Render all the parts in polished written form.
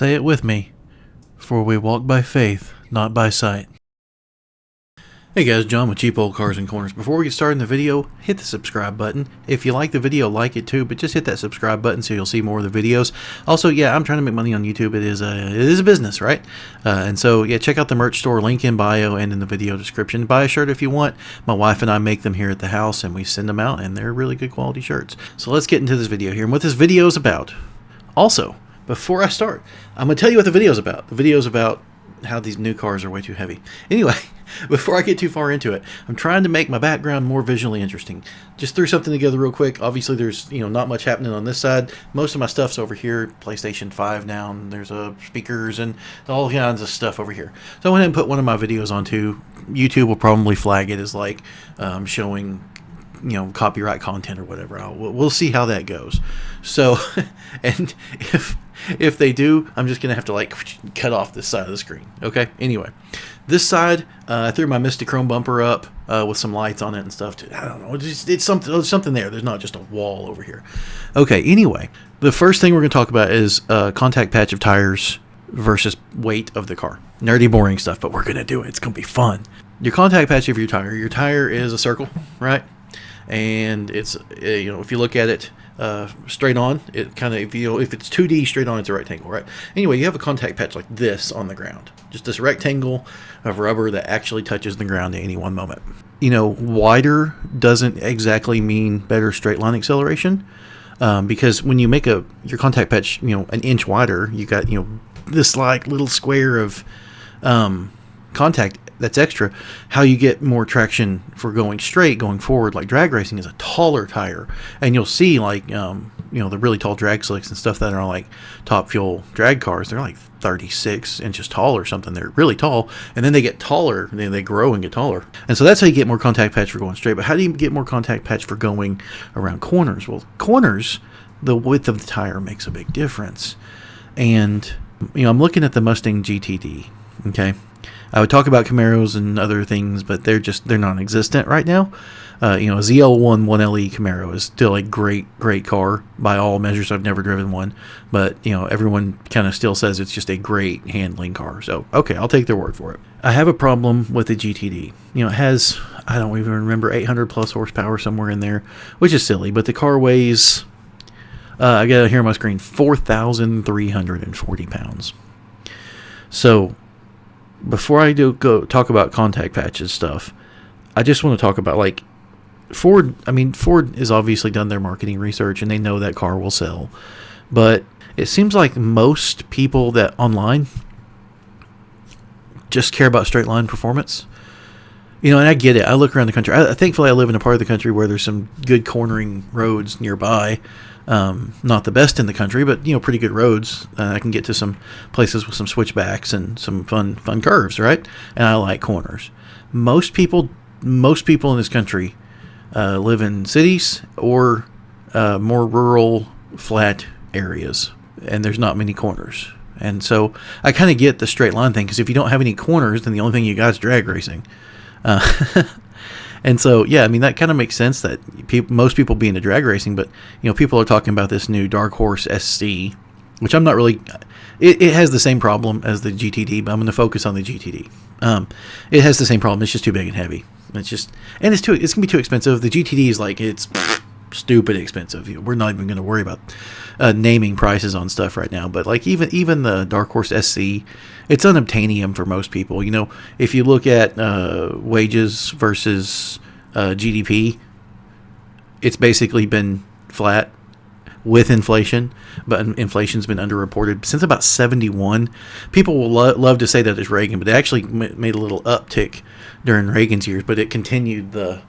Say it with me, for we walk by faith, not by sight. Hey guys, John with Cheap Old Cars and Corners. Before we get started in the video, hit the subscribe button. If you like the video, like it too, but just hit that subscribe button so you'll see more of the videos. Also, yeah, I'm trying to make money on YouTube. It is a business, right? And so, yeah, check out the merch store, link in bio and in the video description. Buy a shirt if you want. My wife and I make them here at the house, and we send them out, and they're really good quality shirts. So let's get into this video here and what this video is about. Also, before I start, I'm going to tell you what the video is about. The video is about how these new cars are way too heavy. Anyway, before I get too far into it, I'm trying to make my background more visually interesting. Just threw something together real quick. Obviously, there's not much happening on this side. Most of my stuff's over here. PlayStation 5 now, and there's speakers and all kinds of stuff over here. So I went ahead and put one of my videos onto YouTube. Will probably flag it as like showing copyright content or whatever. We'll see how that goes. So, and if they do, I'm just gonna have to like cut off this side of the screen. Okay. Anyway, this side, I threw my Misty Chrome bumper up with some lights on it and stuff. I don't know. It's something there. There's not just a wall over here. Okay. Anyway, the first thing we're gonna talk about is contact patch of tires versus weight of the car. Nerdy, boring stuff, but we're gonna do it. It's gonna be fun. Your contact patch of your tire. Your tire is a circle, right? And it's if you look at it straight on, it kind of if it's 2D straight on, it's a rectangle, right? Anyway, you have a contact patch like this on the ground, just this rectangle of rubber that actually touches the ground at any one moment. Wider doesn't exactly mean better straight line acceleration, because when you make your contact patch an inch wider, you got this like little square of contact that's extra. How you get more traction for going straight, going forward, like drag racing, is a taller tire. And you'll see like the really tall drag slicks and stuff that are like Top Fuel drag cars, they're like 36 inches tall or something. They're really tall, and then they get taller, and then they grow and get taller. And so that's how you get more contact patch for going straight. But how do you get more contact patch for going around corners? Well, corners, the width of the tire makes a big difference. And I'm looking at the Mustang GTD. Okay, I would talk about Camaros and other things, but they're non-existent right now. A ZL1 1LE Camaro is still a great car by all measures. I've never driven one, but everyone kind of still says it's just a great handling car. So okay, I'll take their word for it. I have a problem with the GTD. It has, I don't even remember, 800 plus horsepower somewhere in there, which is silly. But the car weighs, I got it here on my screen, 4,340 pounds. So before I go talk about contact patches stuff, I just want to talk about like Ford. I mean, Ford has obviously done their marketing research and they know that car will sell, but it seems like most people that online just care about straight line performance. And I get it. I look around the country. Thankfully, I live in a part of the country where there's some good cornering roads nearby. Not the best in the country, but pretty good roads. I can get to some places with some switchbacks and some fun curves, right? And I like corners. Most people in this country live in cities or more rural, flat areas, and there's not many corners. And so I kind of get the straight line thing, because if you don't have any corners, then the only thing you got is drag racing. And so, yeah, I mean, that kind of makes sense that most people be into drag racing, but, people are talking about this new Dark Horse SC, which I'm not really, it has the same problem as the GTD, but I'm going to focus on the GTD. It has the same problem. It's just too big and heavy. It's going to be too expensive. The GTD is like, it's stupid expensive. We're not even going to worry about naming prices on stuff right now, but like even the Dark Horse SC, it's unobtainium for most people. If you look at wages versus GDP, it's basically been flat with inflation, but inflation's been underreported since about 71. People will love to say that it's Reagan, but it actually made a little uptick during Reagan's years, but it continued the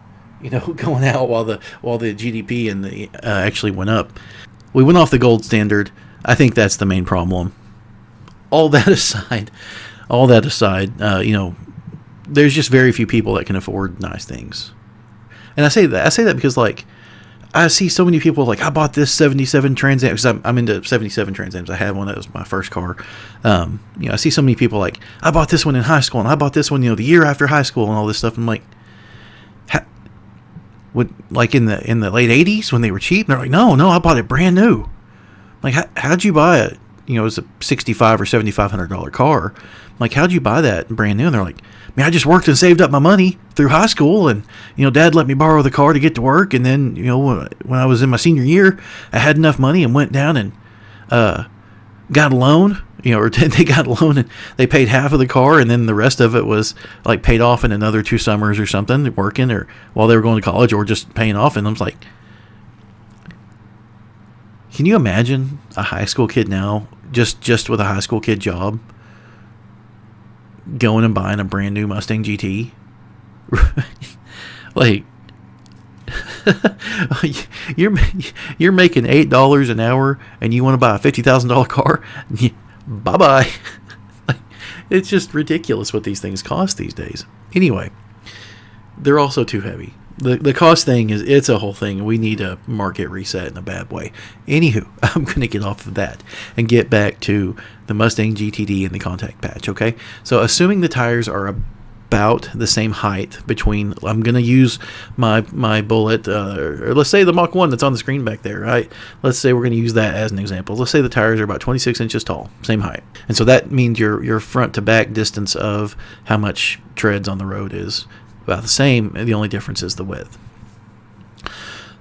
going out while the GDP and the actually went up. We went off the gold standard. I think that's the main problem. All that aside, there's just very few people that can afford nice things. And I say that because like I see so many people like, I bought this 77 Trans Am, because I'm into 77 Trans Ams. I had one. That was my first car. I see so many people like, I bought this one in high school, and I bought this one the year after high school, and all this stuff. I'm like, like in the late 80s when they were cheap? And they're like, no, I bought it brand new. Like, how'd you buy you know, it was a $6,500 or $7,500 car. I'm like, how'd you buy that brand new? And they're like, man, I just worked and saved up my money through high school, and you know, Dad let me borrow the car to get to work, and then you know, when I was in my senior year, I had enough money and went down and got a loan. You know, or they got a loan and they paid half of the car, and then the rest of it was like paid off in another 2 summers or something, working or while they were going to college, or just paying off. And I was like, can you imagine a high school kid now, just with a high school kid job, going and buying a brand new Mustang GT? Like, you're making $8 an hour, and you want to buy a $50,000 car? Bye-bye. It's just ridiculous what these things cost these days. Anyway, they're also too heavy. The cost thing it's a whole thing. We need a market reset in a bad way. Anywho, I'm going to get off of that and get back to the Mustang GTD and the contact patch, okay? So assuming the tires are about the same height between, I'm going to use my Bullet, or let's say the Mach 1 that's on the screen back there, right? Let's say we're going to use that as an example. Let's say the tires are about 26 inches tall, same height. And so that means your front to back distance of how much treads on the road is about the same. The only difference is the width.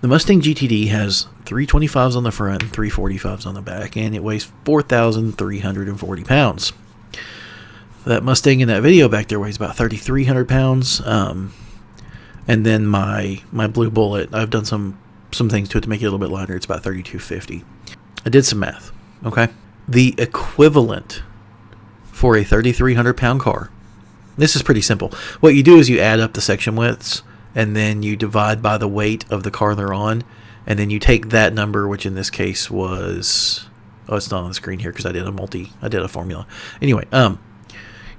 The Mustang GTD has 325s on the front and 345s on the back, and it weighs 4,340 pounds. That Mustang in that video back there weighs about 3,300 pounds. And then my Blue Bullet, I've done some things to it to make it a little bit lighter. It's about 3,250. I did some math, okay? The equivalent for a 3,300 pound car, this is pretty simple. What you do is you add up the section widths, and then you divide by the weight of the car they're on, and then you take that number, which in this case was, oh, it's not on the screen here because I did a formula. Anyway,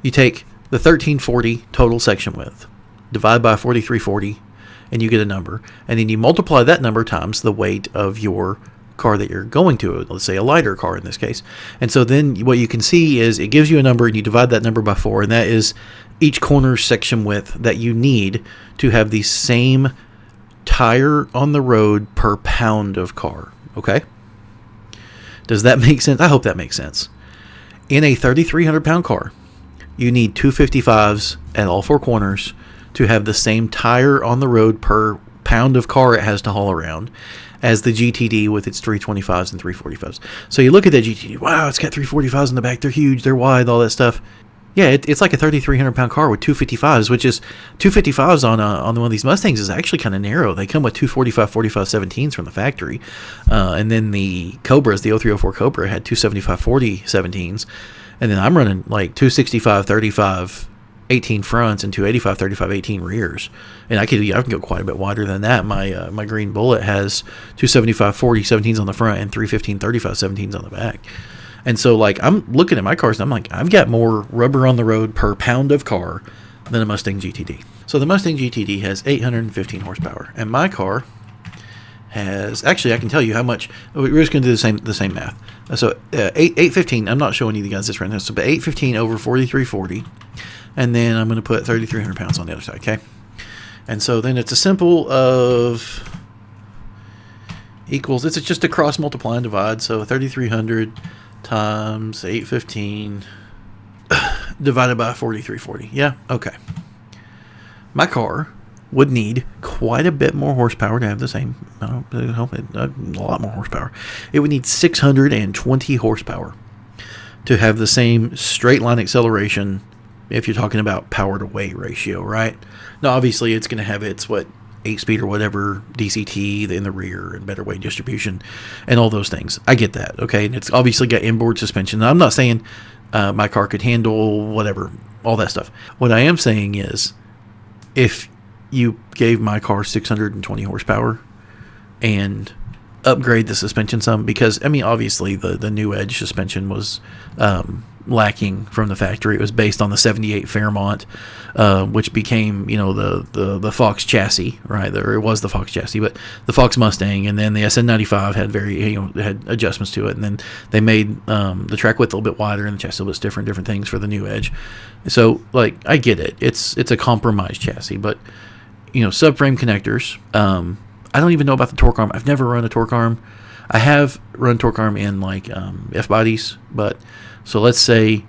you take the 1340 total section width, divide by 4340, and you get a number. And then you multiply that number times the weight of your car that you're going to, let's say a lighter car in this case. And so then what you can see is it gives you a number, and you divide that number by 4, and that is each corner section width that you need to have the same tire on the road per pound of car. Okay? Does that make sense? I hope that makes sense. In a 3,300 pound car, you need 255s at all 4 corners to have the same tire on the road per pound of car it has to haul around as the GTD with its 325s and 345s. So you look at that GTD, wow, it's got 345s in the back, they're huge, they're wide, all that stuff. Yeah, it's like a 3,300 pound car with 255s, which is 255s on one of these Mustangs is actually kind of narrow. They come with 245, 45, 17s from the factory. And then the Cobras, the 0304 Cobra had 275, 40 17s. And then I'm running like 265, 35, 18 fronts and 285, 35, 18 rears. And I can go quite a bit wider than that. My Green Bullet has 275, 40 17s on the front and 315, 35 17s on the back. And so like I'm looking at my cars and I'm like, I've got more rubber on the road per pound of car than a Mustang GTD. So the Mustang GTD has 815 horsepower, and my car has, actually I can tell you how much. We're just going to do the same math. So 815, I'm not showing you the guys this right now, so but 815 over 4340, and then I'm going to put 3,300 pounds on the other side, okay? And so then it's a simple of equals, it's just a cross multiply and divide, so 3,300 times 815 divided by 4340. Yeah, okay. My car would need quite a bit more horsepower to have the same, a lot more horsepower. It would need 620 horsepower to have the same straight line acceleration if you're talking about power to weight ratio, right? Now, obviously, it's going to have its, 8-speed or whatever, DCT in the rear and better weight distribution and all those things. I get that, okay? And it's obviously got inboard suspension. Now, I'm not saying my car could handle whatever, all that stuff. What I am saying is if you gave my car 620 horsepower and upgrade the suspension some, because, I mean, obviously the new Edge suspension was lacking from the factory. It was based on the 78 Fairmont, which became, the Fox chassis, right? It was the Fox chassis, but the Fox Mustang, and then the SN95 had had adjustments to it, and then they made the track width a little bit wider and the chassis a little bit different things for the new Edge. So, I get it. It's a compromised chassis, but subframe connectors. I don't even know about the torque arm. I've never run a torque arm. I have run torque arm in like F bodies, but so let's just say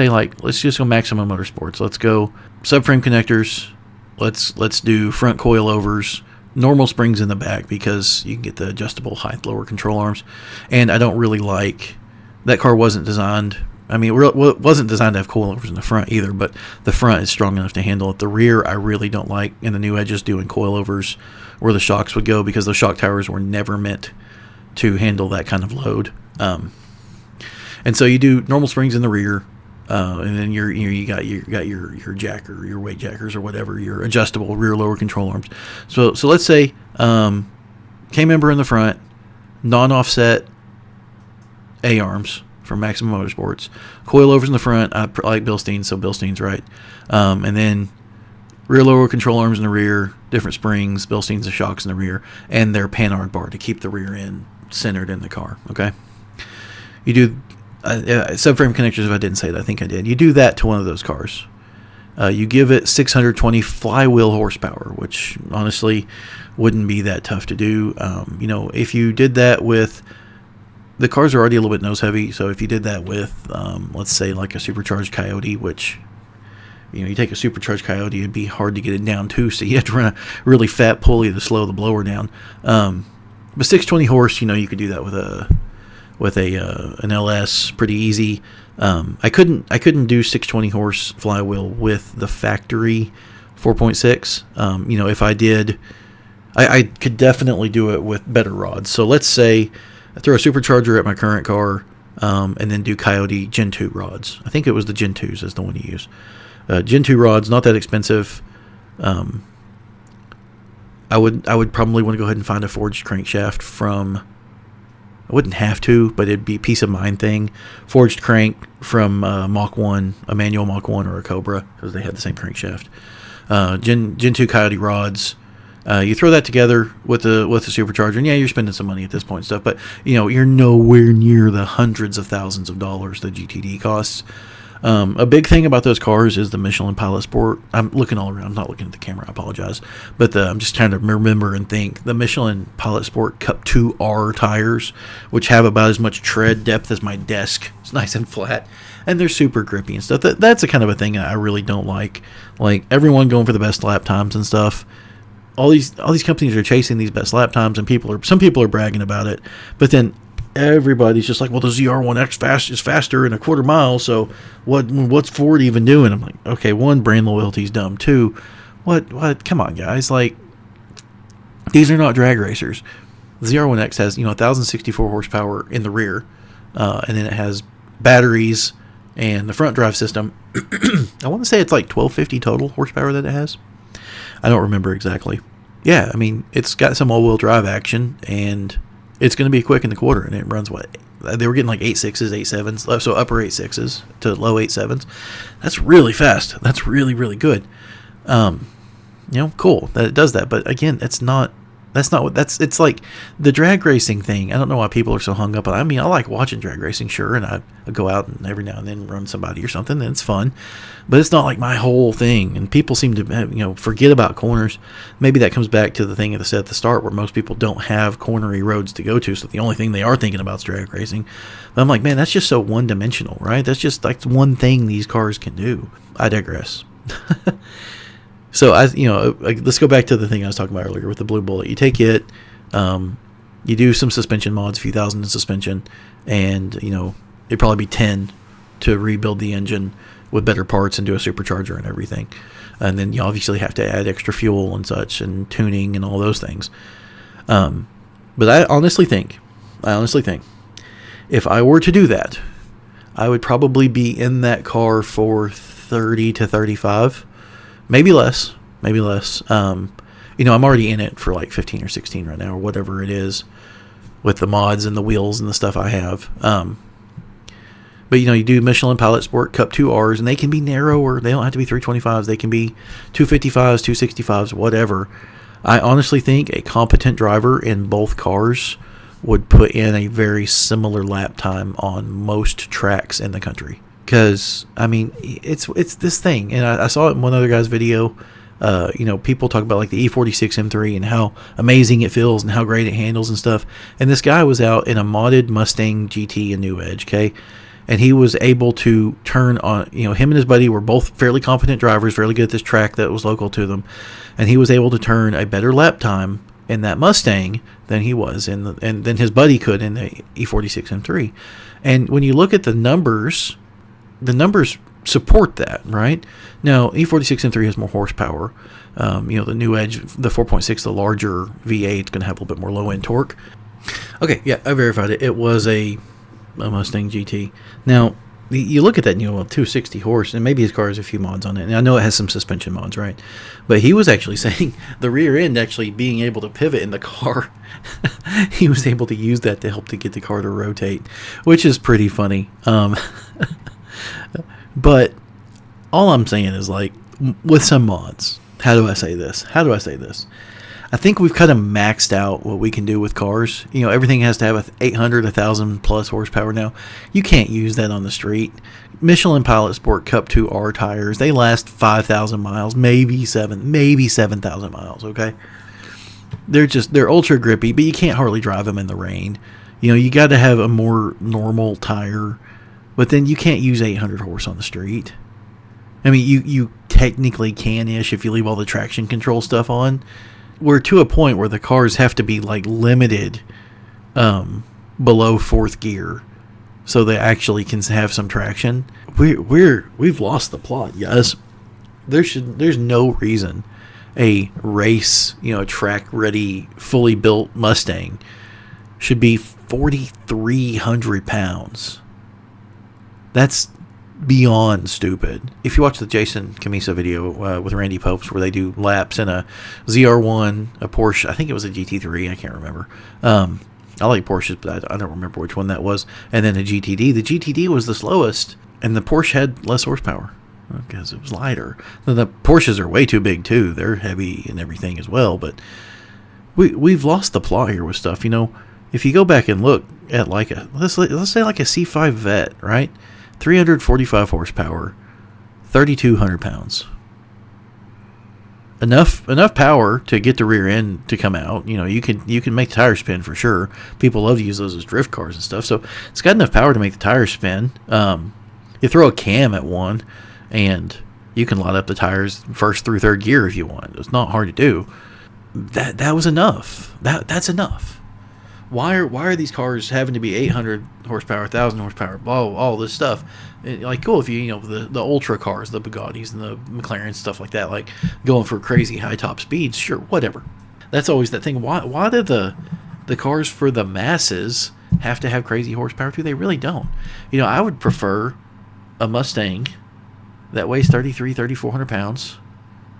let's just go maximum motorsports. Let's go subframe connectors. Let's do front coilovers, normal springs in the back because you can get the adjustable height lower control arms. And I don't really like that car wasn't designed. I mean, it wasn't designed to have coilovers in the front either, but the front is strong enough to handle it. The rear, I really don't like in the new edges doing coilovers where the shocks would go because those shock towers were never meant to handle that kind of load. And so you do normal springs in the rear, and then you got your jacker, your weight jackers or whatever, your adjustable rear lower control arms. So let's say K-member in the front, non-offset A-arms from Maximum Motorsports, coilovers in the front. I like Bilstein, so Bilstein's right. And then rear lower control arms in the rear, different springs, Bilsteins and shocks in the rear, and their Panhard bar to keep the rear end centered in the car. Okay, you do subframe connectors. If I didn't say that, I think I did. You do that to one of those cars. You give it 620 flywheel horsepower, which honestly wouldn't be that tough to do. If you did that with the cars are already a little bit nose heavy, so if you did that with, let's say, like a supercharged Coyote, which, you take a supercharged Coyote, it'd be hard to get it down too, so you have to run a really fat pulley to slow the blower down. But 620 horse, you could do that with an LS pretty easy. I couldn't do 620 horse flywheel with the factory 4.6. If I did, I could definitely do it with better rods. So let's say I throw a supercharger at my current car, and then do Coyote Gen 2 rods. I think it was the Gen 2s is the one you use. Gen 2 rods, not that expensive. I would probably want to go ahead and find a forged crankshaft from, I wouldn't have to, but it'd be a peace of mind thing. Forged crank from Mach 1, a manual Mach 1 or a Cobra, because they had the same crankshaft. Gen 2 Coyote rods. You throw that together with the supercharger, and yeah, you're spending some money at this point and stuff, but you're nowhere near the hundreds of thousands of dollars the GTD costs. A big thing about those cars is the Michelin Pilot Sport. I'm looking all around. I'm not looking at the camera. I apologize. But I'm just trying to remember and think. The Michelin Pilot Sport Cup 2R tires, which have about as much tread depth as my desk. It's nice and flat. And they're super grippy and stuff. That's the kind of a thing I really don't like. Like, everyone going for the best lap times and stuff. All these companies are chasing these best lap times, and some people are bragging about it, but then everybody's just like, well, the ZR1X is faster in a quarter mile, so what's Ford even doing? I'm like, okay, one, brand loyalty's dumb. Two, what? Come on, guys, like, these are not drag racers. The ZR1X has 1,064 horsepower in the rear, and then it has batteries and the front drive system. I want to say it's like 1,250 total horsepower that it has. I don't remember exactly. Yeah, I mean, it's got some all-wheel drive action, and it's going to be quick in the quarter, and it runs they were getting like 8.6s, 8.7s, so upper 8.6s to low 8.7s. That's really fast. That's really, really good. Cool that it does that, but again, it's like the drag racing thing. I don't know why people are so hung up on it. I mean, I like watching drag racing, sure, and I go out and every now and then run somebody or something, and it's fun, but it's not like my whole thing. And people seem to forget about corners. Maybe that comes back to the thing I said at the start, where most people don't have cornery roads to go to, so the only thing they are thinking about is drag racing. But I'm like, man, that's just so one-dimensional, right? That's just like one thing these cars can do. I digress. So let's go back to the thing I was talking about earlier with the Blue Bullet. You take it, you do some suspension mods, a few thousand in suspension, and it'd probably be 10 to rebuild the engine with better parts and do a supercharger and everything. And then you obviously have to add extra fuel and such and tuning and all those things. But I honestly think if I were to do that, I would probably be in that car for 30 to 35. Maybe less. I'm already in it for like 15 or 16 right now, or whatever it is, with the mods and the wheels and the stuff I have. But you do Michelin Pilot Sport Cup 2Rs, and they can be narrower. They don't have to be 325s. They can be 255s, 265s, whatever. I honestly think a competent driver in both cars would put in a very similar lap time on most tracks in the country. Because, I mean, it's this thing. And I saw it in one other guy's video. People talk about like the E46 M3 and how amazing it feels and how great it handles and stuff. And this guy was out in a modded Mustang GT, a New Edge, okay? And he was able to turn on, him and his buddy were both fairly competent drivers, fairly good at this track that was local to them. And he was able to turn a better lap time in that Mustang than he was and than his buddy could in the E46 M3. And when you look at the numbers support that, right? Now, E46 M3 has more horsepower. The New Edge, the 4.6, the larger V8, it's going to have a little bit more low-end torque. Okay, yeah, I verified it. It was a Mustang GT. Now, you look at that, 260 horse, and maybe his car has a few mods on it. And I know it has some suspension mods, right? But he was actually saying the rear end actually being able to pivot in the car. He was able to use that to help to get the car to rotate, which is pretty funny. But all I'm saying is, like, with some mods, how do I say this? I think we've kind of maxed out what we can do with cars. Everything has to have 800, 1,000 plus horsepower now. You can't use that on the street. Michelin Pilot Sport Cup 2R tires, they last 5,000 miles, maybe 7,000 miles, okay? They're ultra grippy, but you can't hardly drive them in the rain. You got to have a more normal tire, but then you can't use 800 horse on the street. I mean, you technically can-ish if you leave all the traction control stuff on. We're to a point where the cars have to be like limited below fourth gear so they actually can have some traction. We've lost the plot, guys. There's no reason a race, track ready, fully built Mustang should be 4,300 pounds. That's beyond stupid. If you watch the Jason Camisa video with Randy Popes where they do laps in a ZR1, a Porsche, I think it was a GT3, I can't remember. I like Porsches, but I don't remember which one that was. And then a GTD. The GTD was the slowest, and the Porsche had less horsepower because it was lighter. The Porsches are way too big too. They're heavy and everything as well, but we've lost the plot here with stuff. If you go back and look at like let's say like a C5 Vet, right? 345 horsepower, 3,200 pounds. Enough power to get the rear end to come out. You can make the tires spin for sure. People love to use those as drift cars and stuff. So it's got enough power to make the tires spin. You throw a cam at one, and you can light up the tires first through third gear if you want. It's not hard to do. That was enough. That's enough. Why are these cars having to be 800 horsepower, 1,000 horsepower, all this stuff? Like, cool if the ultra cars, the Bugattis and the McLarens, stuff like that, like going for crazy high top speeds, sure, whatever. That's always that thing. Why do the cars for the masses have to have crazy horsepower too? They really don't. I would prefer a Mustang that weighs 3,400 pounds,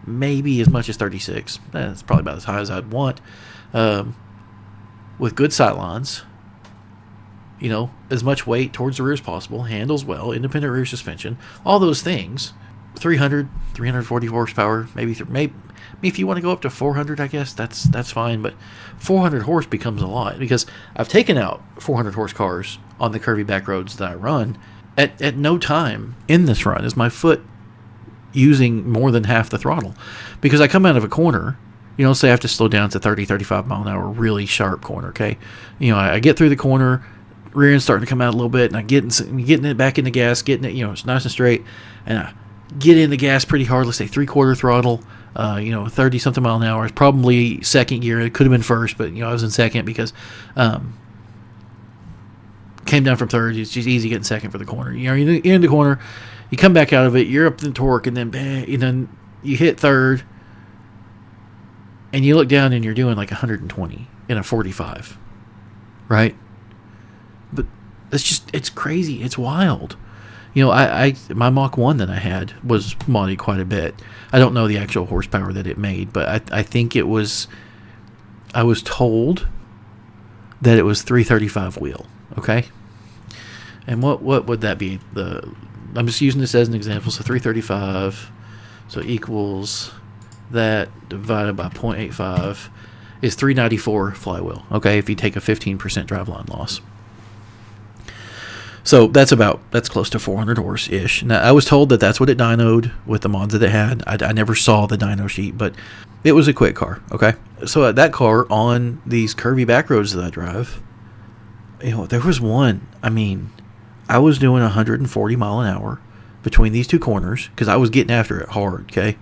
maybe as much as 36. That's probably about as high as I'd want. With good sightlines, as much weight towards the rear as possible, handles well, independent rear suspension, all those things. 340 horsepower, maybe if you want to go up to 400, I guess that's fine, but 400 horse becomes a lot, because I've taken out 400 horse cars on the curvy back roads that I run. At no time in this run is my foot using more than half the throttle, because I come out of a corner. Say I have to slow down to 30, 35 mile an hour, really sharp corner, okay? I get through the corner, rear end's starting to come out a little bit, and I'm getting it back in the gas, getting it, it's nice and straight, and I get in the gas pretty hard, let's say 3/4 throttle, 30-something mile an hour. It's probably second gear. It could have been first, but, I was in second because came down from third. It's just easy getting second for the corner. You're in the corner, you come back out of it, you're up in torque, and then you hit third, and you look down and you're doing like 120 in a 45, right? But it's crazy. It's wild. My Mach 1 that I had was modded quite a bit. I don't know the actual horsepower that it made, but I think it was, I was told that it was 335 wheel, okay? And what would that be? I'm just using this as an example. So 335, so equals that divided by 0.85 is 394 flywheel, okay, if you take a 15% driveline loss. So that's close to 400 horse ish. Now I was told that that's what it dynoed with the mods that it had. I never saw the dyno sheet, but it was a quick car. Okay, so that car on these curvy back roads that I drive, there was one. I mean, I was doing 140 mile an hour between these two corners because I was getting after it hard. Okay,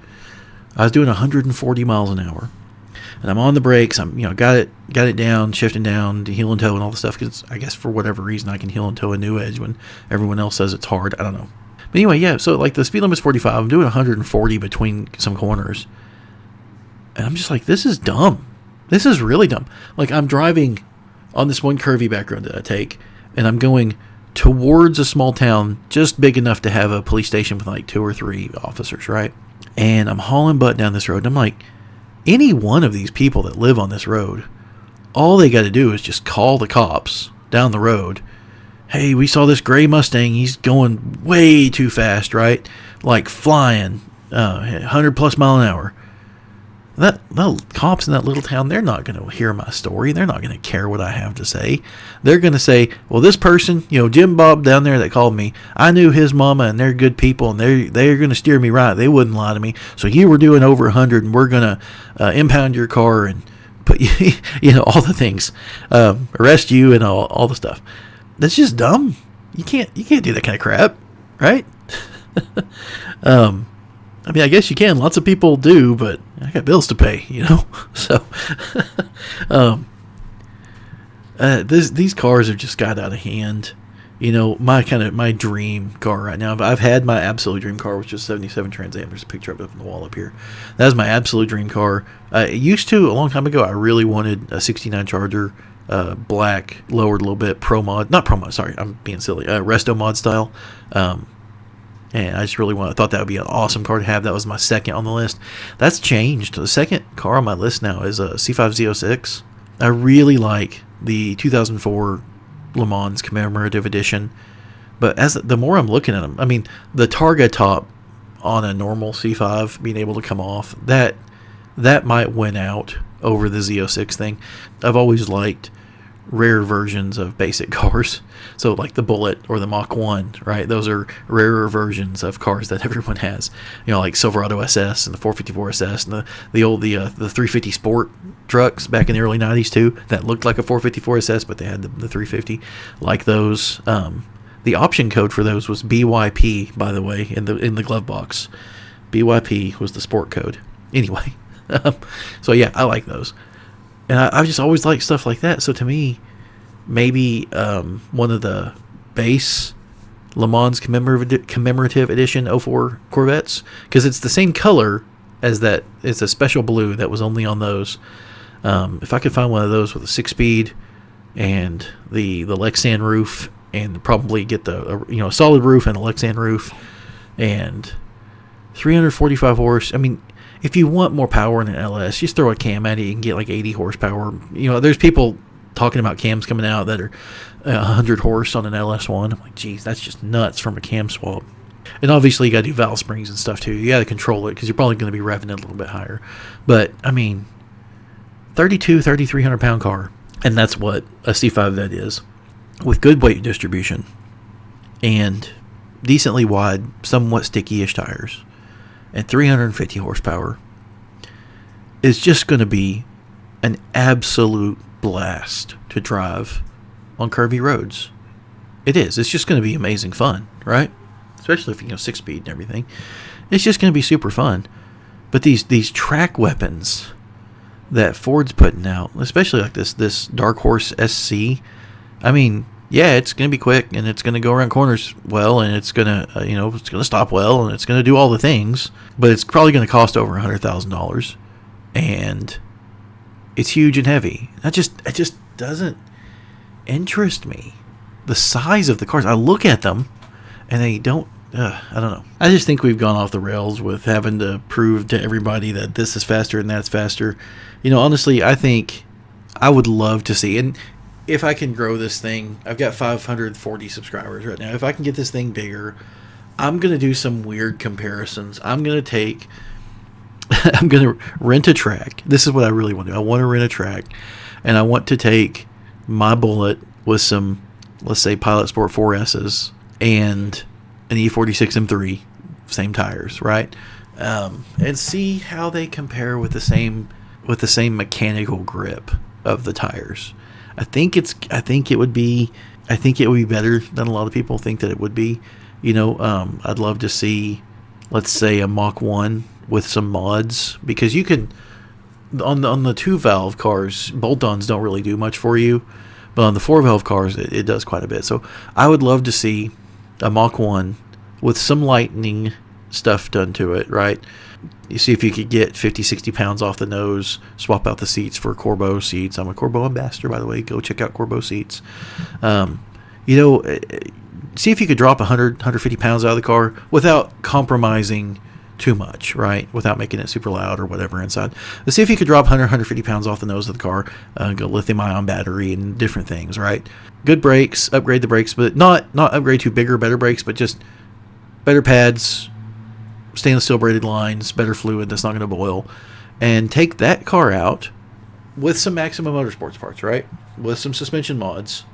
I was doing 140 miles an hour. And I'm on the brakes. I'm, got it down, shifting down to heel and toe and all the stuff. Because I guess for whatever reason I can heel and toe a new edge when everyone else says it's hard. I don't know. But anyway, yeah. So like the speed limit's 45. I'm doing 140 between some corners, and I'm just like, this is dumb. This is really dumb. Like I'm driving on this one curvy back road that I take, and I'm going towards a small town just big enough to have a police station with like 2 or 3 officers, right? And I'm hauling butt down this road, and I'm like, any one of these people that live on this road, all they got to do is just call the cops down the road. Hey, we saw this gray Mustang. He's going way too fast, right? Like flying 100 plus mile an hour. The cops in that little town, they're not going to hear my story. They're not going to care what I have to say. They're going to say, well, this person, Jim Bob down there that called me, I knew his mama and they're good people and they're going to steer me right. They wouldn't lie to me. So you were doing over 100 and we're going to impound your car and put you, all the things, arrest you and all the stuff. That's just dumb. You can't do that kind of crap, right? I mean, I guess you can. Lots of people do, but I got bills to pay, So, these cars have just got out of hand. My dream car right now. I've had my absolute dream car, which is 77 Trans Am. There's a picture of it up on the wall up here. That is my absolute dream car. It used to, a long time ago, I really wanted a 69 Charger, black, lowered a little bit, not pro mod, sorry, I'm being silly, resto mod style. And I just really thought that would be an awesome car to have. That was my second on the list. That's changed. The second car on my list now is a C5 Z06. I really like the 2004 Le Mans commemorative edition. But the more I'm looking at them, I mean, the Targa top on a normal C5 being able to come off, that might win out over the Z06 thing. I've always liked rare versions of basic cars. So like the Bullet or the Mach 1, right? Those are rarer versions of cars that everyone has. Like Silverado SS and the 454 SS and the old the 350 Sport trucks back in the early 90s too, that looked like a 454 SS, but they had the 350. Like those. The option code for those was BYP, by the way, in the glove box. BYP was the sport code. Anyway. So yeah, I like those. And I've just always liked stuff like that. So to me, maybe one of the base Le Mans commemorative edition 04 Corvettes, because it's the same color as that. It's a special blue that was only on those. If I could find one of those with a 6-speed and the Lexan roof, and probably get the solid roof and a Lexan roof and 345 horse. I mean, if you want more power in an LS, just throw a cam at it. You can get like 80 horsepower. There's people talking about cams coming out that are 100 horse on an LS1. I'm like, geez, that's just nuts from a cam swap. And obviously, you got to do valve springs and stuff too. You got to control it because you're probably going to be revving it a little bit higher. But I mean, 3,300 pound car, and that's what a C5 Vet is, with good weight distribution and decently wide, somewhat sticky-ish tires, and 350 horsepower, is just going to be an absolute blast to drive on curvy roads. It is. It's just going to be amazing fun, right? Especially if 6-speed and everything. It's just going to be super fun. But these track weapons that Ford's putting out, especially like this Dark Horse SC, I mean, yeah, it's going to be quick and it's going to go around corners well, and it's going to, it's going to stop well, and it's going to do all the things, but it's probably going to cost over $100,000, and it's huge and heavy. It just doesn't interest me. The size of the cars, I look at them and they don't, I don't know. I just think we've gone off the rails with having to prove to everybody that this is faster and that's faster. Honestly, I think I would love to see, and if I can grow this thing, I've got 540 subscribers right now. If I can get this thing bigger, I'm going to do some weird comparisons. I'm going to rent a track. This is what I really want to do. I want to rent a track, and I want to take my Bullet with some let's say Pilot Sport 4S's and an E46 M3, same tires, right? And see how they compare with the same mechanical grip of the tires. I think it would be better than a lot of people think that it would be. I'd love to see, let's say, a Mach 1 with some mods, because you can, on the 2-valve cars, bolt-ons don't really do much for you, but on the 4-valve cars it does quite a bit. So I would love to see a Mach 1 with some lightning stuff done to it, right? You see if you could get 50-60 pounds off the nose, swap out the seats for Corbeau seats. I'm a Corbeau ambassador, by the way. Go check out Corbeau seats. See if you could drop 150 pounds out of the car without compromising too much, right? Without making it super loud or whatever inside. Let's see if you could drop 150 pounds off the nose of the car, go lithium-ion battery and different things, right? Good brakes, upgrade the brakes, but not upgrade to bigger, better brakes, but just better pads, stainless steel braided lines, better fluid that's not going to boil, and take that car out with some Maximum Motorsports parts, right? With some suspension mods.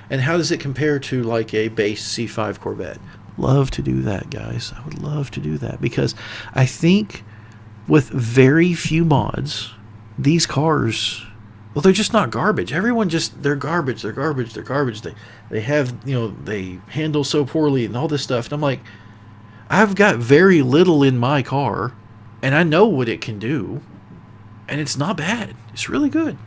And how does it compare to like a base C5 Corvette? Love to do that, guys. I would love to do that, because I think with very few mods, these cars, well, they're just not garbage. Everyone they're garbage. They have, they handle so poorly and all this stuff. And I'm like, I've got very little in my car, and I know what it can do, and it's not bad. It's really good.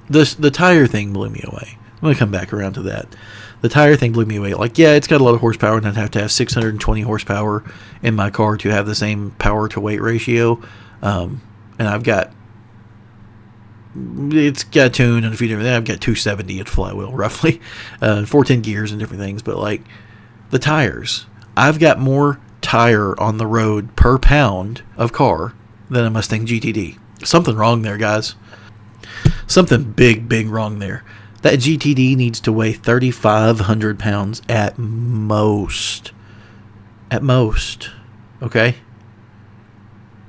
The tire thing blew me away. I'm going to come back around to that. The tire thing blew me away. Like, yeah, it's got a lot of horsepower, and I'd have to have 620 horsepower in my car to have the same power to weight ratio. And it's got a tune and a few different things. I've got 270 at flywheel, roughly. 410 gears and different things. But, like, the tires. I've got more tire on the road per pound of car than a Mustang GTD. Something wrong there, guys. Something big wrong there. That GTD needs to weigh 3,500 pounds at most. At most. Okay?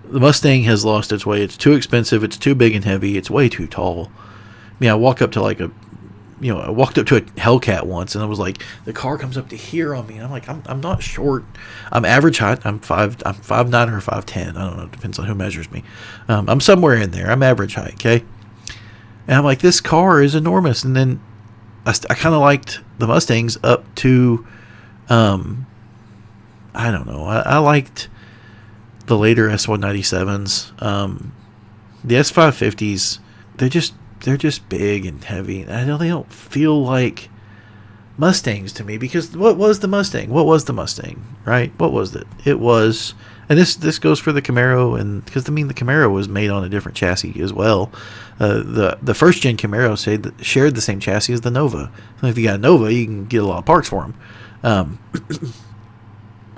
The Mustang has lost its way. It's too expensive. It's too big and heavy. It's way too tall. I mean, I walked up to a Hellcat once, and I was like, the car comes up to here on me. And I'm like, I'm not short. I'm average height. I'm 5'9" or 5'10". I don't know. It depends on who measures me. I'm somewhere in there. I'm average height, okay? And I'm like, this car is enormous. And then I kind of liked the Mustangs up to, I don't know. I liked the later S197s. The S550s, they're just big and heavy. I know they don't feel like Mustangs to me, because what was the Mustang? Right? What was it? It was, and this goes for the Camaro, and because the Camaro was made on a different chassis as well. The first gen Camaro shared the same chassis as the Nova. So if you got a Nova, you can get a lot of parts for them.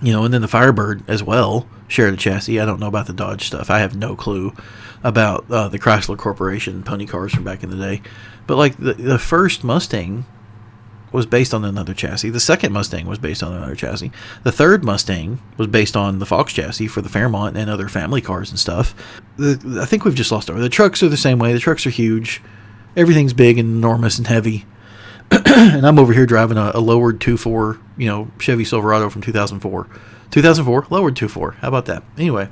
And then the Firebird as well shared a chassis. I don't know about the Dodge stuff. I have no clue about the Chrysler Corporation pony cars from back in the day. But like the first Mustang was based on another chassis. The second Mustang was based on another chassis. The third Mustang was based on the Fox chassis for the Fairmont and other family cars and stuff. I think we've just lost over. The trucks are the same way. The trucks are huge. Everything's big and enormous and heavy. And I'm over here driving a lowered 2.4, Chevy Silverado from 2004. 2004 lowered 2.4. How about that? Anyway,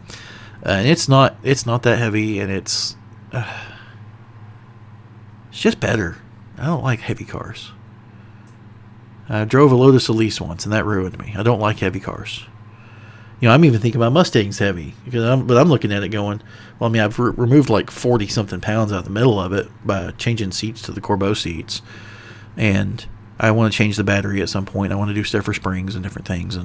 and it's not that heavy, and it's just better. I don't like heavy cars. I drove a Lotus Elise once, and that ruined me. I don't like heavy cars. I'm even thinking about Mustangs heavy, but I'm looking at it going, well, I mean, I've removed like 40-something pounds out of the middle of it by changing seats to the Corbeau seats, and I want to change the battery at some point. I want to do stuff for springs and different things,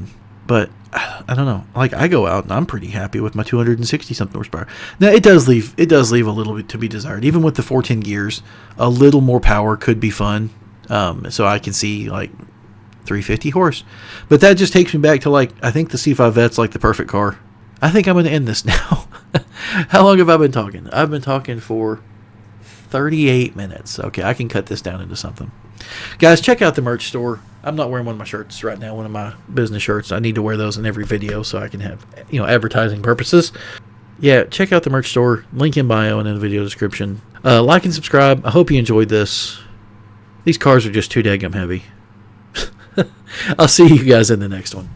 but I don't know. Like, I go out and I'm pretty happy with my 260-something horsepower. Now, it does leave a little bit to be desired. Even with the 410 gears, a little more power could be fun. So I can see like 350 horse. But that just takes me back to, like, I think the C5 Vet's like the perfect car. I think I'm going to end this now. How long have I been talking? I've been talking for 38 minutes. Okay, I can cut this down into something. Guys, check out the merch store. I'm not wearing one of my shirts right now, one of my business shirts. I need to wear those in every video so I can have, advertising purposes. Yeah, check out the merch store. Link in bio and in the video description. Like and subscribe. I hope you enjoyed this. These cars are just too daggum heavy. I'll see you guys in the next one.